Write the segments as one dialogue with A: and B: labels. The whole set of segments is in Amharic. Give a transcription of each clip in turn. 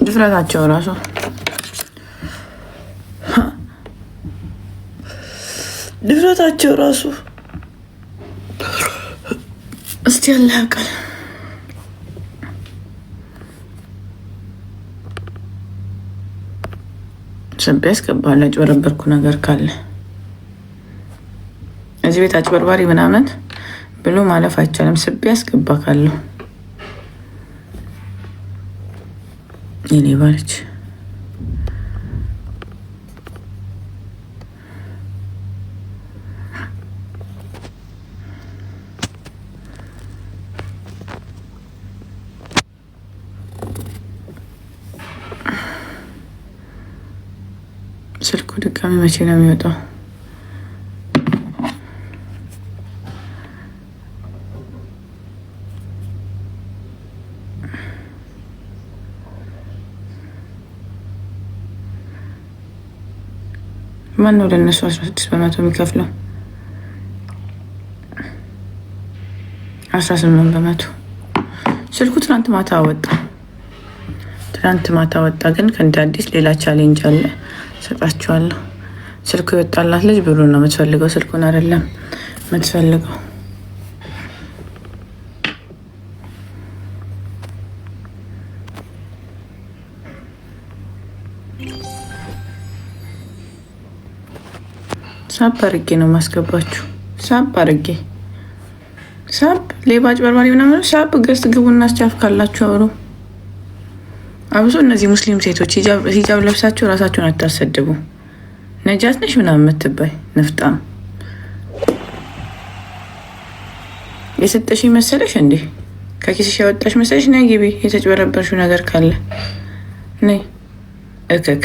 A: ድፍረታቸው ራሱ እስቲ ያለ ያውቃል። ስቤ ያስገባል። ያጭበረበርኩ ነገር ካለ እዚህ ቤት አጭበርባሪ ምናምን ብሎ ማለፍ አይቻልም። ስቤ ያስገባ ካለሁ የኔ ባለች ስልኩ ድጋሚ መቼ ነው የሚወጣው? ማን ነው ለነሱ 16 በመቶ የሚከፍለው? 18 በመቶ። ስልኩ ትናንት ማታ ወጣ። ግን ከእንደ አዲስ ሌላ ቻሌንጅ አለ። ሰጣችኋለሁ። ስልኩ የወጣላት ልጅ ብሩን ነው የምትፈልገው፣ ስልኩን አይደለም የምትፈልገው። ሳብ አድርጌ ነው ማስገባችሁ። ሳብ ሌባ አጭበርባሪ ምናምን ሳብ ገዝት ግቡና አስቻፍ ካላችሁ አብሮ አብሶ እነዚህ ሙስሊም ሴቶች ሂጃብ ለብሳችሁ ራሳችሁን አታሰድቡ። ነጃት ነሽ ምናምን የምትባይ ነፍጣም የሰጠሽ መሰለሽ እንዴ? ከኪስሽ ያወጣሽ መሰለሽ? ነይ ግቢ። የተጭበረበርሽው ነገር ካለ ነይ እከክ።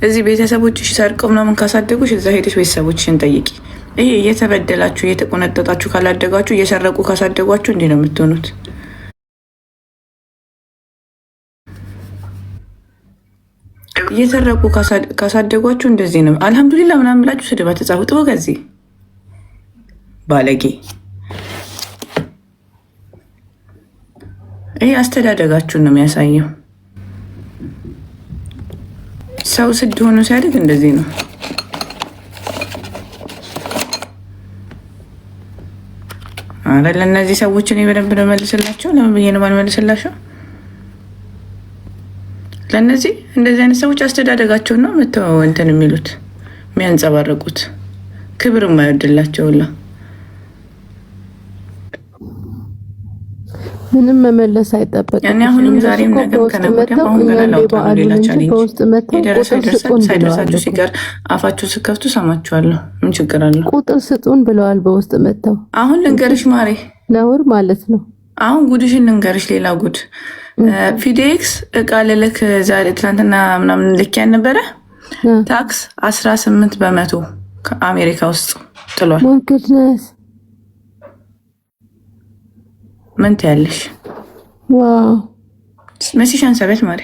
A: እዚህ ቤተሰቦችሽ ሰርቀው ምናምን ካሳደጉሽ እዛ ሄደሽ ቤተሰቦችሽን ጠይቂ። ይሄ እየተበደላችሁ እየተቆነጠጣችሁ ካላደጋችሁ እየሰረቁ ካሳደጓችሁ እንዲህ ነው የምትሆኑት። እየተረቁ ካሳደጓችሁ እንደዚህ ነው። አልሐምዱሊላ ምናምን ብላችሁ ስድባ ተጻፉ። ጥቦ ከዚህ ባለጌ። ይሄ አስተዳደጋችሁን ነው የሚያሳየው። ሰው ስድ ሆኖ ሲያድግ እንደዚህ ነው። አረ ለእነዚህ ሰዎችን በደንብ ነው መልስላቸው። ለምን ብዬ ነው ማልመልስላቸው? ለእነዚህ እንደዚህ አይነት ሰዎች አስተዳደጋቸውን ነው መተው እንትን የሚሉት የሚያንጸባርቁት። ክብር የማይወድላቸውላ
B: ምንም መመለስ አይጠበቅም።
A: ያኔ አሁንም ዛሬም ነገም ከነገም አሁን ገና ላውጣ ሌላ ቻሌንጅ ሳይደርሳችሁ ሲቀር አፋችሁ ስከፍቱ ሰማችኋለሁ። ምን ችግር አለው?
B: ቁጥር ስጡን ብለዋል በውስጥ መጥተው።
A: አሁን ልንገርሽ ማሬ፣
B: ነውር ማለት ነው።
A: አሁን ጉድሽን ልንገርሽ፣ ሌላ ጉድ። ፊዴክስ እቃ ልልክ ዛሬ ትናንትና ምናምን ልክ ያልነበረ ታክስ 18 በመቶ ከአሜሪካ ውስጥ ጥሏል።
B: ሞግድነስ
A: ምን ትያለሽ?
B: ዋው
A: መሲሻን ሰበት ማሪ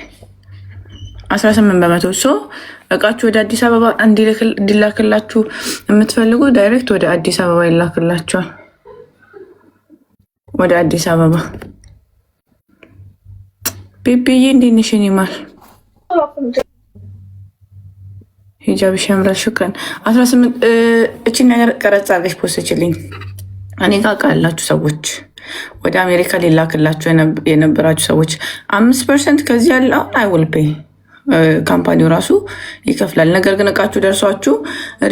A: 18 በመቶ እቃችሁ ወደ አዲስ አበባ እንዲላክላችሁ የምትፈልጉ ዳይሬክት ወደ አዲስ አበባ ይላክላችኋል። ወደ አዲስ አበባ ቤቢዬ እንዴት ነሽ? ይማል ሂጃብሽ ያምራል። ሽክረን 18 እቺን ነገር ቀረጻ አድርገሽ ፖስትችልኝ። እኔ ጋር ቃላችሁ ሰዎች ወደ አሜሪካ ሊላክላችሁ የነበራችሁ ሰዎች 5% ከዚህ ያለውን አይውልፔ ካምፓኒው ራሱ ይከፍላል። ነገር ግን እቃችሁ ደርሷችሁ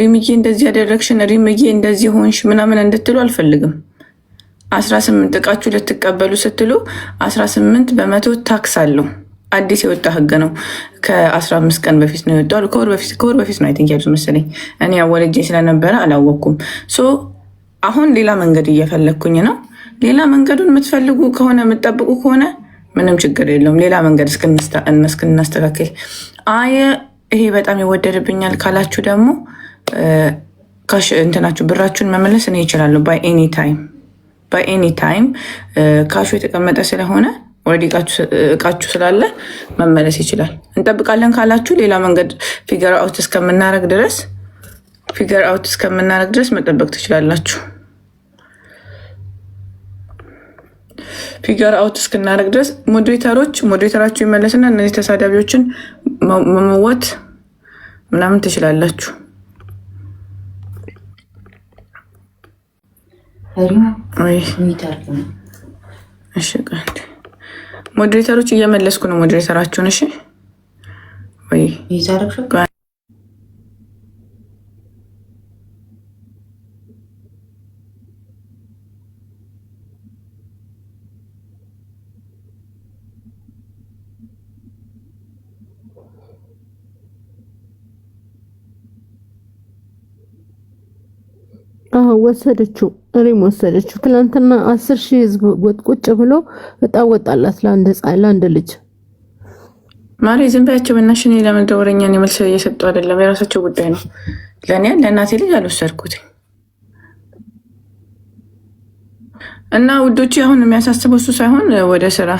A: ሪምዬ እንደዚህ ያደረግሽን ሪምዬ እንደዚህ ሆንሽ ምናምን እንድትሉ አልፈልግም። 18 እቃችሁ ልትቀበሉ ስትሉ 18 በመቶ ታክስ አለው። አዲስ የወጣ ህግ ነው። ከ15 ቀን በፊት ነው የወጣው። ከወር በፊት ነው አይቲንክ ያሉት መሰለኝ። እኔ አወለጄ ስለነበረ አላወቅኩም። አሁን ሌላ መንገድ እየፈለግኩኝ ነው። ሌላ መንገዱን የምትፈልጉ ከሆነ የምትጠብቁ ከሆነ ምንም ችግር የለውም። ሌላ መንገድ እስክናስተካክል ይሄ በጣም ይወደድብኛል ካላችሁ ደግሞ እንትናችሁ ብራችሁን መመለስ እኔ ይችላለሁ። ባይ ኤኒ ታይም ካሹ የተቀመጠ ስለሆነ ወዲ እቃችሁ ስላለ መመለስ ይችላል። እንጠብቃለን ካላችሁ ሌላ መንገድ ፊገር አውት እስከምናረግ ድረስ መጠበቅ ትችላላችሁ። ፊገር አውት እስክናደርግ ድረስ ሞዴሬተራችሁ ይመለስና እነዚህ ተሳዳቢዎችን መመወት ምናምን ትችላላችሁ። እሺ ሞዴሬተሮች እየመለስኩ ነው። ሞዴሬተራችሁን እሺ ወይ
B: ወሰደችው ሪም ወሰደችው። ትናንትና 10,000 ህዝብ ቁጭ ብሎ በጣም ወጣላት ለአንድ ልጅ
A: ማሪ ዝም በያቸው በእናትሽ። እኔ ለምን ደወረኛን መልስ እየሰጡ አይደለም፣ የራሳቸው ጉዳይ ነው። ለእናቴ ልጅ አልወሰድኩት እና ውዶች፣ አሁን የሚያሳስበው እሱ ሳይሆን ወደ ስራ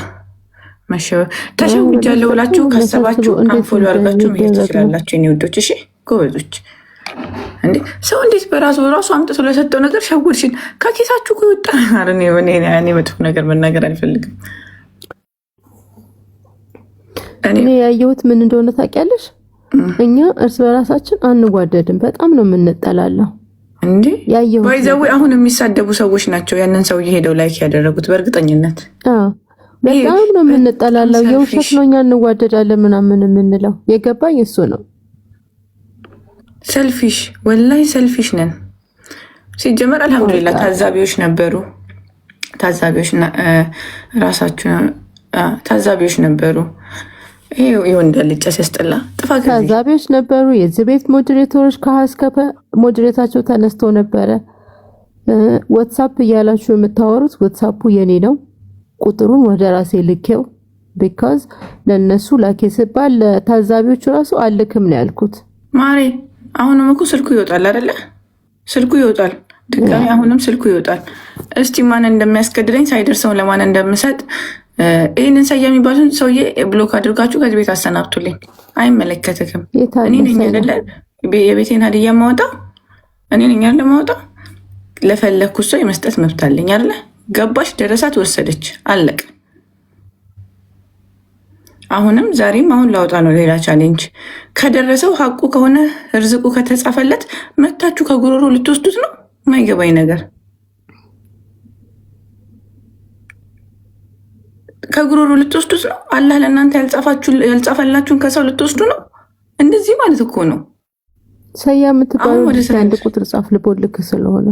A: ተሸውጃለሁ ብላችሁ ካሰባችሁ አንፎሎ አድርጋችሁ መሄድ ትችላላችሁ። የኔ ውዶች፣ እሺ ጎበዞች። እንዴ ሰው እንዴት በራሱ አምጥቶ ለሰጠው ነገር ሸውድሽን ከኪሳችሁ ይወጣ? እኔ መጥፎ ነገር መናገር አልፈልግም።
B: እኔ ያየሁት ምን እንደሆነ ታውቂያለሽ? እኛ እርስ በራሳችን አንጓደድም፣ በጣም ነው የምንጠላለው። እንዴ ያየሁት
A: ባይዘው አሁን የሚሳደቡ ሰዎች ናቸው ያንን ሰውዬ ሄደው ላይክ ያደረጉት በእርግጠኝነት።
B: በጣም ነው የምንጠላለው። የውሸት ነው እኛ እንዋደዳለን ምናምን የምንለው። የገባኝ እሱ ነው።
A: ሰልፊሽ ወላይ ሰልፊሽ ነን። ሲጀመር አልሐምዱሊላህ ታዛቢዎች ነበሩ። ታዛቢዎች ነበሩ። ይሄው እንዳልጨ ሲያስጠላ
B: ታዛቢዎች ነበሩ። የዚህ ቤት ሞዴሬተሮች ከሀስከፈ ሞዴሬታቸው ተነስቶ ነበረ። ዋትስአፕ እያላችሁ የምታወሩት ዋትስአፑ የኔ ነው። ቁጥሩን ወደ ራሴ ልኬው ቢካዝ ለነሱ ላኬ ሲባል ታዛቢዎቹ ራሱ አልክም ነው ያልኩት
A: ማሬ። አሁንም እኮ ስልኩ ይወጣል አይደለ? ስልኩ ይወጣል ድጋሚ፣ አሁንም ስልኩ ይወጣል። እስቲ ማን እንደሚያስገድለኝ ሳይደርሰው ለማን እንደምሰጥ ይህንን ሰያ የሚባሉን ሰውዬ ብሎክ አድርጋችሁ ከዚህ ቤት አሰናብቱልኝ። አይመለከትክም። እኔ ነኝ አይደለ የቤቴን ሀዲያ የማወጣው? እኔ ነኝ አይደለ የማወጣው? ለፈለግኩት ሰው የመስጠት መብት አለኝ አይደለ? ገባሽ? ደረሳት፣ ወሰደች፣ አለቀ። አሁንም ዛሬም አሁን ላውጣ ነው ሌላ ቻሌንጅ። ከደረሰው ሀቁ ከሆነ ርዝቁ ከተጻፈለት መታችሁ ከጉሮሮ ልትወስዱት ነው። ማይገባኝ ነገር ከጉሮሮ ልትወስዱት ነው። አላህ ለእናንተ ያልጻፈላችሁን ከሰው ልትወስዱ ነው። እንደዚህ ማለት እኮ ነው።
B: ሰያ የምትባለው አንድ ቁጥር ጻፍ ልቦልክ ስለሆነ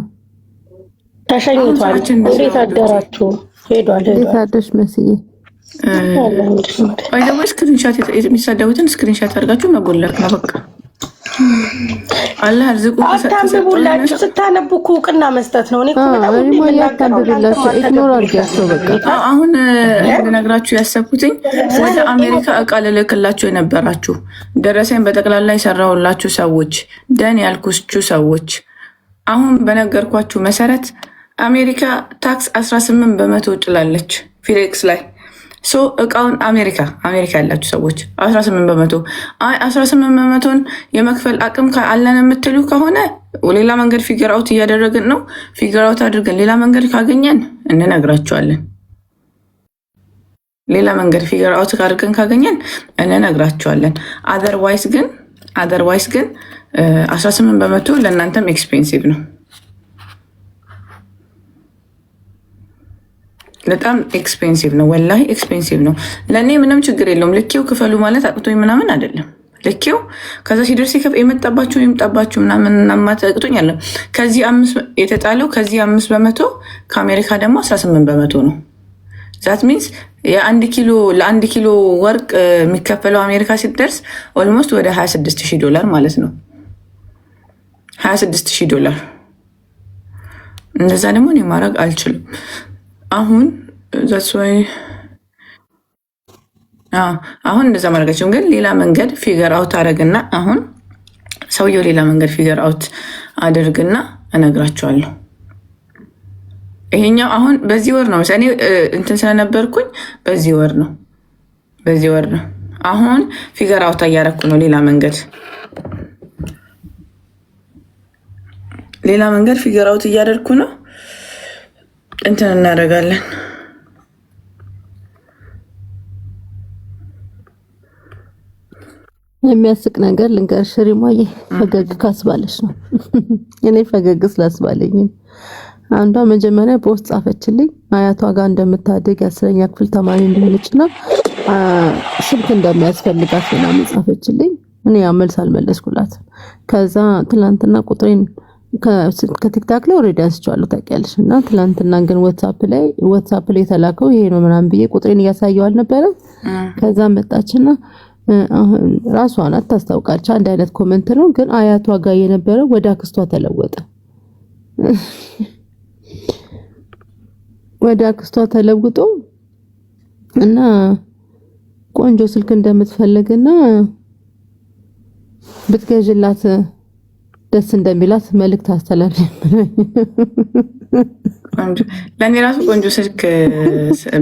C: ተሸኝቷል። እንዴት አደራችሁ? ሄዷል።
B: እንዴት አደርሽ መስዬ
A: ወይ ደግሞ ስክሪንሻት የሚሳደቡትን ስክሪንሻት አድርጋችሁ መቦለክ ነው በቃ። አላህ ርዝቁ
C: አታንብቡላችሁ። ስታነቡ እኮ እውቅና መስጠት ነው። እኔ
B: ኢግኖር አድርጊያቸው በቃ።
A: አሁን እንድነግራችሁ ያሰብኩትኝ ወደ አሜሪካ እቃ ልልክላችሁ የነበራችሁ ደረሰኝ በጠቅላላ የሰራሁላችሁ ሰዎች፣ ደን ያልኩችሁ ሰዎች አሁን በነገርኳችሁ መሰረት አሜሪካ ታክስ 18 በመቶ ጥላለች ፊሌክስ ላይ። እቃውን አሜሪካ ያላችሁ ሰዎች 18 በመቶ 18 በመቶን የመክፈል አቅም አለን የምትሉ ከሆነ ሌላ መንገድ ፊገር አውት እያደረግን ነው። ፊገር አውት አድርገን ሌላ መንገድ ካገኘን እንነግራቸዋለን። ሌላ መንገድ ፊገር አውት አድርገን ካገኘን እንነግራቸዋለን። አዘርዋይስ ግን 18 በመቶ ለእናንተም ኤክስፔንሲቭ ነው። በጣም ኤክስፔንሲቭ ነው። ወላሂ ኤክስፔንሲቭ ነው። ለእኔ ምንም ችግር የለውም። ልኬው ክፈሉ ማለት አቅቶኝ ምናምን አይደለም። ልኬው ከዛ ሲደርስ የመጣባችሁ ይምጣባችሁ ምናምን እናማት አቅቶኝ አለ። ከዚህ የተጣለው ከዚህ 5 በመቶ ከአሜሪካ ደግሞ 18 በመቶ ነው። ዛት ሚንስ ለአንድ ኪሎ ወርቅ የሚከፈለው አሜሪካ ሲደርስ ኦልሞስት ወደ $26,000 ማለት ነው። $26,000 እንደዛ ደግሞ እኔ ማድረግ አልችልም። አሁን እንደዛ ማድረጋቸውም ግን ሌላ መንገድ ፊገር አውት አደረግና አሁን ሰውየው ሌላ መንገድ ፊገር አውት አድርግና እነግራቸዋለሁ። ይሄኛው አሁን በዚህ ወር ነው እኔ እንትን ስለነበርኩኝ በዚህ ወር ነው አሁን ፊገር አውት እያደረኩ ነው። ሌላ መንገድ ፊገር አውት እያደረኩ ነው። እንትን እናደርጋለን።
B: የሚያስቅ ነገር ልንገርሽ ሪማዬ፣ ፈገግ ካስባለሽ ነው። እኔ ፈገግ ስላስባለኝ አንዷ መጀመሪያ በውስጥ ጻፈችልኝ አያቷ ጋር እንደምታደግ የ10ኛ ክፍል ተማሪ እንደሆነችና ስልክ እንደሚያስፈልጋት ምናምን ጻፈችልኝ። እኔ መልስ አልመለስኩላትም። ከዛ ትላንትና ቁጥሬን ከቲክታክ ላይ ኦሬዲ አንስቻለሁ ታውቂያለሽ። እና ትላንትና ግን ዋትስአፕ ላይ የተላከው ይሄ ነው ምናምን ብዬ ቁጥሬን እያሳየው አልነበረ። ከዛ መጣችና ራሷ ናት ታስታውቃለች። አንድ አይነት ኮሜንት ነው ግን አያቷ ጋር የነበረው ወደ አክስቷ ተለወጠ። ወደ አክስቷ ተለውጦ እና ቆንጆ ስልክ እንደምትፈልግና ብትገዥላት ደስ እንደሚላት መልእክት አስተላልፍ።
A: ለኔ ራሱ ቆንጆ ስልክ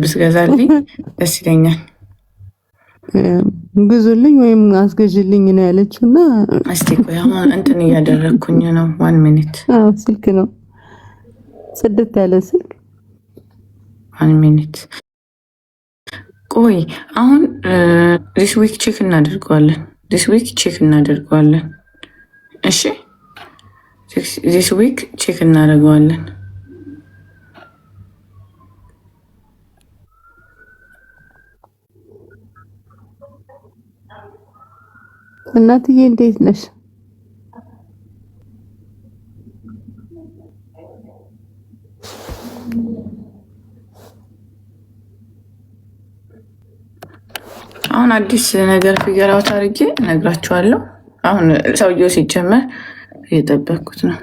A: ብትገዛልኝ ደስ ይለኛል።
B: ግዙልኝ ወይም አስገዥልኝ ነው ያለችውና
A: እስቲ ቆይ አሁን እንትን እያደረኩኝ ነው። 1 ሚኒት
B: ስልክ ነው ጽድት ያለ ስልክ
A: 1 ሚኒት ቆይ አሁን this week ቼክ እናደርገዋለን። እሺ this week ቼክ እናደርገዋለን።
B: እናትዬ እንዴት ነሽ?
A: አሁን አዲስ ነገር ፊገር አውት አድርጌ እነግራችኋለሁ። አሁን ሰውየው ሲጀመር እየጠበቅኩት ነው።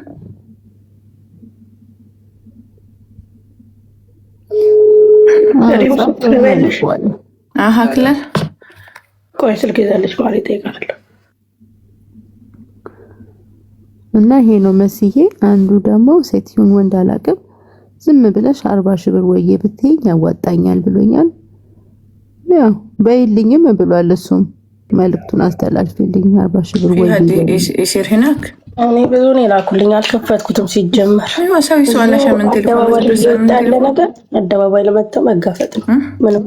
A: ሀክለር
C: ቆይ ስልክ ይዛለች ማለት ይጠይቃል።
B: እና ይሄ ነው መስዬ። አንዱ ደግሞ ሴትዮን ወንድ አላቅም ዝም ብለሽ 40 ሺህ ብር ወዬ ብትይኝ ያዋጣኛል ብሎኛል። ያው በይልኝም ብሏል። እሱም መልእክቱን አስተላልፊልኝ 40 ሺህ ብር ወዬ
A: ይሽር ህናክ
C: እኔ ብዙ ነው ላኩልኝ። አልከፈትኩትም ሲጀመር
A: ሰው ይሷላ ሸምን ቴሌፎን
C: ነገር አደባባይ ለመተው መጋፈጥ ነው። ምንም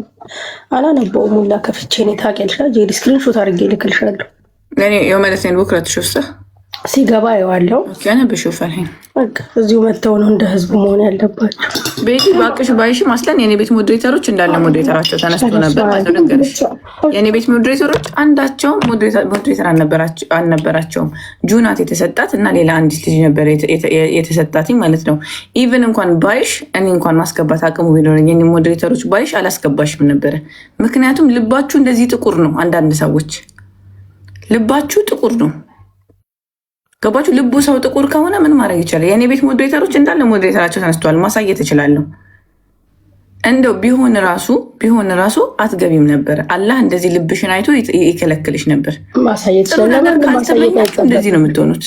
C: አላነበውም ሁላ ከፍቼ ነው ታውቂያለሽ። ጄዲ ስክሪንሾት አድርጌ ልክልሻለሁ።
A: ለኔ የማለት ነው ቡክራት ሹፍሳ
C: ሲገባ ይዋለው
A: ከነ በሹፋልኝ
C: እዚሁ መተው ነው እንደ ህዝቡ መሆን ያለባቸው።
A: ቤቲ ባቅሽ ባይሽ ማስለን የኔ ቤት ሞዴሬተሮች እንዳለ ሞዴሬተራቸው ተነስቶ ነበር ማለት ነው። ነገርሽ የኔ ቤት ሞዴሬተሮች አንዳቸው ሞዴሬተር አልነበራቸውም። ጁናት የተሰጣት እና ሌላ አንዲት ልጅ ነበር የተሰጣት ማለት ነው። ኢቭን እንኳን ባይሽ እኔ እንኳን ማስገባት አቅሙ ቢኖረኝ የኔ ሞዴሬተሮች ባይሽ አላስገባሽም ነበረ። ምክንያቱም ልባችሁ እንደዚህ ጥቁር ነው። አንዳንድ ሰዎች ልባችሁ ጥቁር ነው። ገባችሁ? ልቡ ሰው ጥቁር ከሆነ ምን ማድረግ ይችላል? የኔ ቤት ሞዴሬተሮች እንዳለ ሞዴሬተራቸው ተነስተዋል። ማሳየት እችላለሁ። እንደው ቢሆን ራሱ አትገቢም ነበር። አላህ እንደዚህ ልብሽን አይቶ ይከለክልሽ ነበር።
C: ማሳየት
A: ካልተመኛችሁ እንደዚህ ነው የምትሆኑት።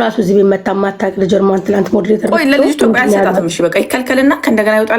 C: ራሱ እዚህ ቤት መታ ማታቅ ለጀርማን ትላንት ሞዴሬተር
A: ቆይ ለልጅ ኢትዮጵያ አልሰጣትም። እሺ በቃ ይከልከልና ከእንደገና ይወጣል።